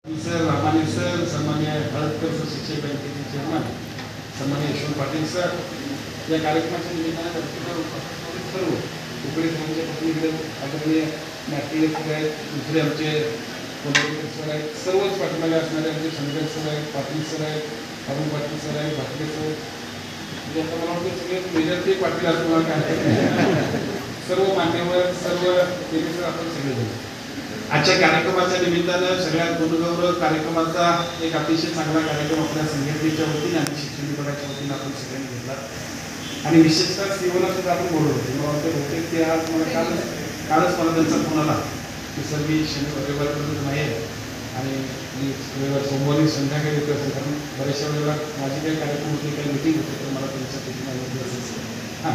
Sir, रामाने sir, सन्मान्य हळदकर sir, शिक्षक बँकेचे चेअरमन, सन्मान्य यशवंत पाटील सर, या कार्यक्रमाच्या निमित्ताने सर्व उपरी समाजाच्या प्रतिनिधी आदरणीय नाट्य सर आहेत, दुसरे आमचे कोल्हापूर सर आहेत, सर्वच पाठीमागे असणारे आमचे शंकर सर आहेत, पाटील सर आहेत, अरुण पाटील सर आहेत, भाटले सर, म्हणजे आता मला वाटतं सगळे मेजर ते पाटील असं मला काय सर्व मान्यवर, सर्व केले सर, आपण सगळे आजच्या कार्यक्रमाच्या निमित्तानं सगळ्यात गुणगौरव कार्यक्रमाचा एक अतिशय चांगला कार्यक्रम आपल्या संघटनेच्या वतीने आणि शिक्षण विभागाच्या वतीने आपण सगळ्यांनी घेतला आणि विशेषतः सीओला सुद्धा आपण बोलवलं होते. मला वाटतं बहुतेक ते आज मला कालच मला त्यांचा फोन आला की सर मी रविवारपर्यंत नाही आहे आणि मी रविवार सोमवारी संध्याकाळी येतो असेल, कारण बऱ्याचशा वेळेला माझी काही कार्यक्रम होते, काही मिटिंग होते, तर मला त्यांच्यासाठी माहिती असेल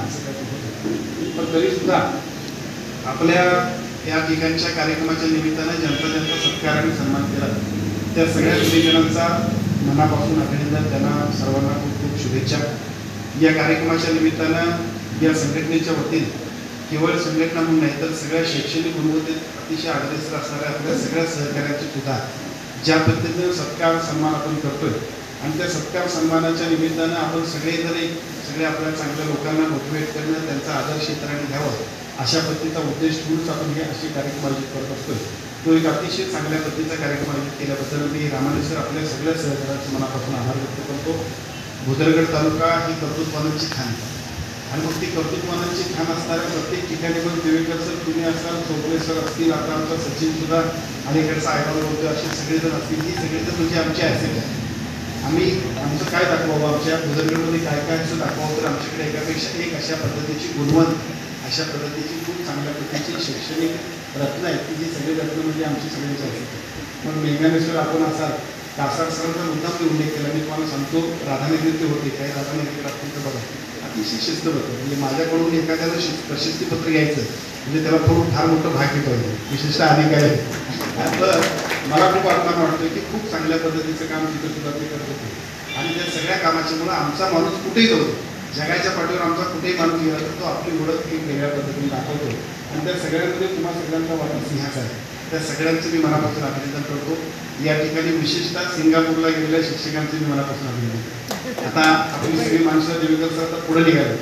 असं काही होतं. पण तरीसुद्धा आपल्या या ठिकाणच्या कार्यक्रमाच्या निमित्तानं ज्यांचा सत्कार आणि सन्मान केला त्या सगळ्या गुरुजनांचा मनापासून अभिनंदन, त्यांना सर्वांना खूप खूप शुभेच्छा. या कार्यक्रमाच्या निमित्तानं या संघटनेच्या वतीने केवळ संघटना म्हणून नाही तर सगळ्या शैक्षणिक गुणवत्तेत अतिशय अग्रेसर असणाऱ्या आपल्या सगळ्या सहकार्याची सुद्धा ज्या पद्धतीनं सत्कार सन्मान आपण करतोय आणि त्या सत्कार सन्मानाच्या निमित्तानं आपण सगळे आपल्या चांगल्या लोकांना मोटिवेट करणं, त्यांचा आदर्श इतरांनी घ्यावं अशा पद्धतीचा उद्देश ठेवूनच आपण हे असे कार्यक्रम आयोजित करत असतो. तो एक अतिशय चांगल्या पद्धतीचा कार्यक्रम आयोजित केल्याबद्दल मी रामाने सर आपल्या सगळ्या सहकार्याचे मनापासून आभार व्यक्त करतो. भुदरगड तालुका ही कर्तृत्वानांची खाण आणि मग ती कर्तृत्वानांची खाण असणाऱ्या प्रत्येक ठिकाणी पण देवेकर सर, तुम्ही असाल, चोपडे सर असतील, आता आमचा सचिन सुद्धा अलीकडचा आयडॉल होतो, असे सगळेजण असतील. ही सगळेजण म्हणजे आमचे ॲसेट आहे. आम्ही आमचं काय दाखवावं, आमच्या भुदरगडमध्ये काय काय असं दाखवावं, तर आमच्याकडे एकापेक्षा एक अशा पद्धतीची गुणवंत, अशा पद्धतीची खूप चांगल्या पद्धतीची शैक्षणिक रत्न आहेत की जी सगळी रत्न म्हणजे आमची सगळ्यांची असतात. मग मेघानेश्वर आपण असाल, कासार सरांचा मुद्दाम मी उल्लेख केला. मी तुम्हाला सांगतो, राधानगरी ते होते, काही राधानगरी असतील तर बघा अतिशय शिस्तबद्ध, म्हणजे माझ्याकडून एखाद्याला प्रशस्तीपत्र घ्यायचं म्हणजे त्याला फार मोठं भाग घेतो आहे, विशेषतः अधिकारी. तर मला खूप अभिमान वाटतो की खूप चांगल्या पद्धतीचं काम तिथं सुद्धा ते करत होते आणि त्या सगळ्या कामाच्यामुळं आमचा माणूस कुठेही जातो, जगाच्या पाठीवर आमचा कुठेही माणूस गेला तर तो आपली ओळख एक वेगळ्या पद्धतीने दाखवतो आणि त्या सगळ्यांमध्ये तुम्हा सगळ्यांचा वाटा सिंहाचा आहे. त्या सगळ्यांचं मी मनापासून अभिनंदन करतो. या ठिकाणी विशेषतः सिंगापूरला गेलेल्या शिक्षकांचं मी मनापासून अभिनंदन. आता आपली सगळी माणसं देवेकर सर आता पुढे निघाले,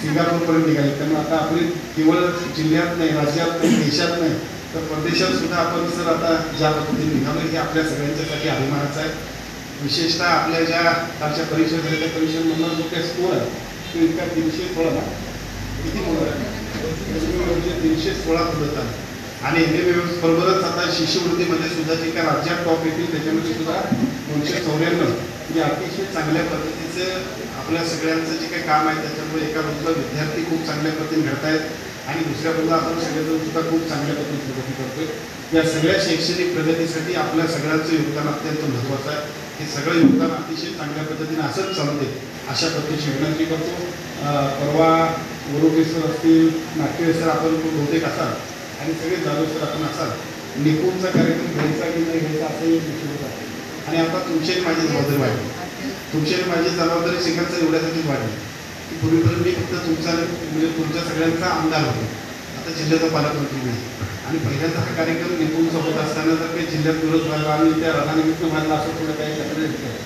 सिंगापूरपर्यंत निघाले, त्यामुळे आता आपली केवळ जिल्ह्यात नाही, राज्यात नाही, देशात नाही तर परदेशात सुद्धा आपण सर आता ज्या पद्धतीने निघालो हे आपल्या सगळ्यांच्यासाठी अभिमानाचं आहे. विशेषतः आपल्या ज्या कालच्या परीक्षा झाल्या त्या परीक्षेमधला जो काही स्कोर आहे तो इतका 316 ना, किती मुलं आहे 316 मुलं आणि बरोबरच आता शिष्यवृत्तीमध्ये सुद्धा जे काय राज्यात टॉप येतील त्याच्यामध्ये सुद्धा 294 म्हणजे अतिशय चांगल्या पद्धतीचं आपल्या सगळ्यांचं जे काही काम आहे त्याच्यामुळे एका बाजूला विद्यार्थी खूप चांगल्या पद्धतीने घडत आहेत आणि दुसऱ्या बाजूला आपण सगळेजण सुद्धा खूप चांगल्या पद्धतीने प्रगती करतोय. या सगळ्या शैक्षणिक प्रगतीसाठी आपल्या सगळ्यांचं योगदान अत्यंत महत्त्वाचं आहे. हे सगळं योगदान अतिशय चांगल्या पद्धतीने असंच चालते अशा पद्धतीची विनंती करतो. परवा वरोके सर असतील, नाट्य सर आपण बहुतेक असाल आणि सगळे जाधव सर आपण असाल, निपुणचा कार्यक्रम घ्यायचा की नाही घ्यायचा असाही एक विषय होता आणि आता तुमची माझी जबाबदारी वाढली. तुमची माझी जबाबदारी शिकायचं एवढ्यासाठीच वाढली की पूर्वीपर्यंत मी फक्त म्हणजे तुमच्या सगळ्यांचा आमदार होतो, आता जिल्ह्याचा पालकमंत्री नाही आणि पहिल्यांदा हा कार्यक्रम निपुणचा होत असताना जर काही जिल्ह्यात विरोध व्हायला आणि त्या राधानिमित्त व्हायला असं थोडं काही तक्रार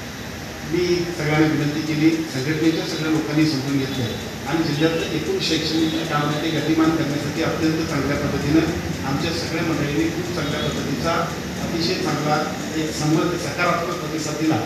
मी सगळ्यांना विनंती केली, संघटनेच्या सगळ्या लोकांनी समजून घेतलं आणि जिल्ह्यातलं एकूण शैक्षणिक काम ते गतिमान करण्यासाठी अत्यंत चांगल्या पद्धतीनं आमच्या सगळ्या मंडळींनी खूप चांगल्या पद्धतीचा अतिशय चांगला एक सकारात्मक प्रतिसाद दिला.